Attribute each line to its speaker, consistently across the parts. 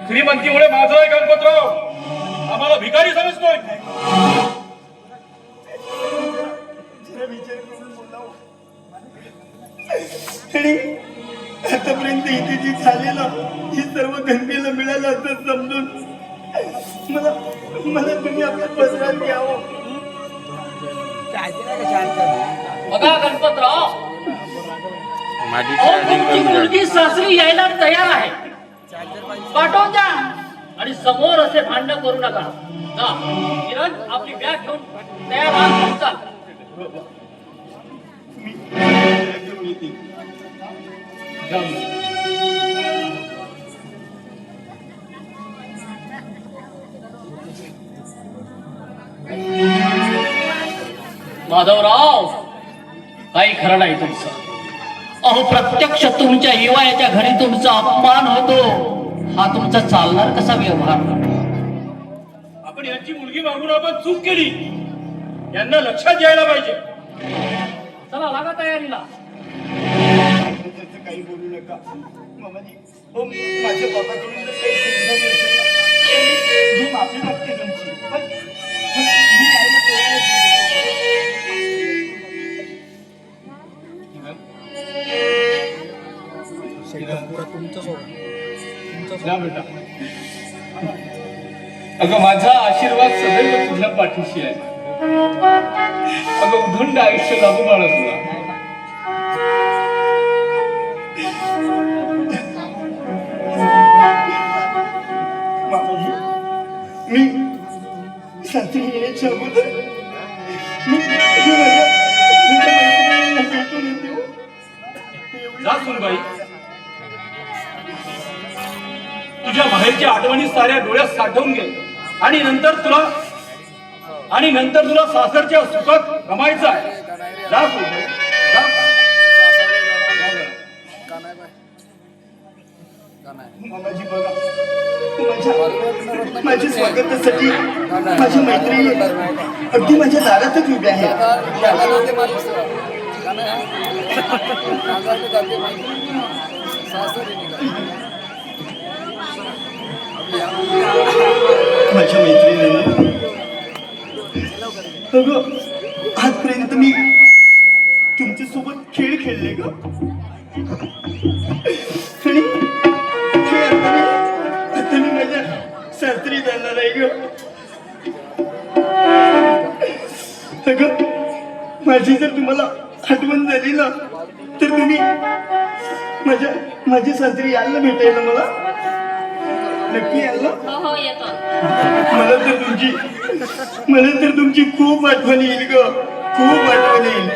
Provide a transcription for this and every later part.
Speaker 1: श्रीमंतीमुळे माझं आहे गणपतराव, आम्हाला भिकारी समजतोय.
Speaker 2: आतापर्यंत इथे जी झालेलं हे सर्व गंगेला मिळालं असं समजून मला मला तुम्ही आपल्या पदरात घ्यावं.
Speaker 3: बघा गणपतराव, तुमची मुलगी सासरी यायला तयार आहे, पाठवून द्या आणि समोर असे भांडण करू नका. जा किरण, आपली बॅग घेऊन तयार राहा. चाल. माधवराव, काही खरं नाही तुमचं. अहो, प्रत्यक्ष तुमच्या हिवाळ्याच्या घरी तुमचा अपमान होतो. हा तुमचा चालणार कसा व्यवहार?
Speaker 1: आपण यांची मुलगी मागून आपण चूक केली, यांना लक्षात यायला पाहिजे.
Speaker 3: चला लागा तयारीला.
Speaker 2: काही बोलू नका मामाजी. माझ्या बाबाकडून काही चूक झाली असेल ना, मी माफी मागते तुमची. पण मी यायला तयार आहे.
Speaker 1: अगं, माझा आशीर्वाद सदैव तुझ्या पाठीशी आहे. अगं, उदंड आयुष्य लाभू बाळा तुला.
Speaker 2: मी सासरी येण्याच्या अगोदर मी
Speaker 1: जा सुनबाई, तुझ्या बाहेरच्या आठवणी साऱ्या डोळ्यात साठवून घे आणि नंतर तुला सासरच्या सुखात रमायचं आहे. जा सुनबाई, जा.
Speaker 2: मामाजी बघा, माझ्या स्वागतासाठी माझी मैत्रिणी अगदी माझ्या दारातच उभ्या आहे. माझ्या मैत्रिणींना अगं, आजपर्यंत मी तुमच्या सोबत खेळ खेळले ग. आणि आता मी माझ्या सासरी जाणार आहे ग. अगं, माझी जर तुम्हाला आठवण झाली ना, तर तुम्ही माझ्या सासरी यायला भेटायला मला नक्की यायला. मला तर तुमची खूप आठवण येईल ग, खूप आठवण येईल.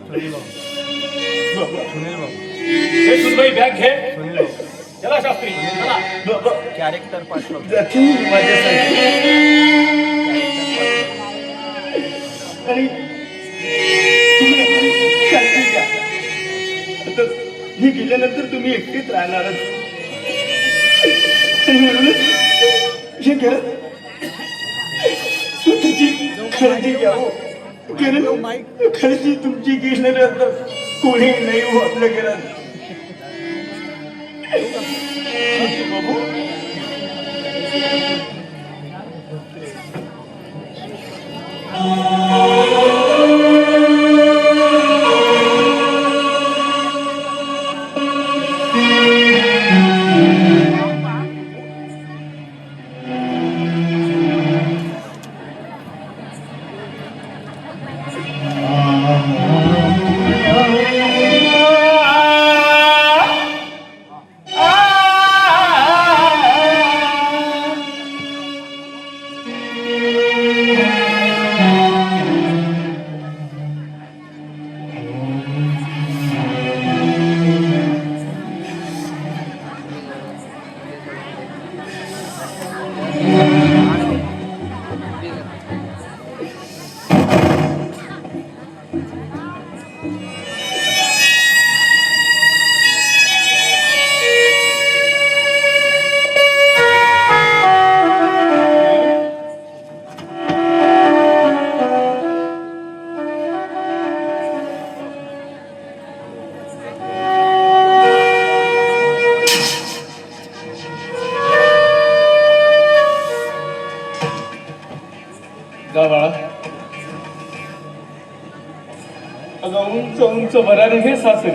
Speaker 1: हे सुनबाई बॅग घे. चला शास्त्री चला.
Speaker 2: बाबा
Speaker 4: कॅरेक्टर पाठवतो.
Speaker 2: जाते मी माझ्यासाठी आणि तुम्ही आपली काळजी घ्या. आता मी गेल्यानंतर तुम्ही एकटेच राहणारच आणि म्हणूनच हे घर स्वतःची काळजी घ्या हो. कारण काळजी तुमची गेल्यानंतर कोणी नाही हो आपल्या घरात. बाबू
Speaker 1: जा बाळा. अगं उंच उंच भरारी हे सासरी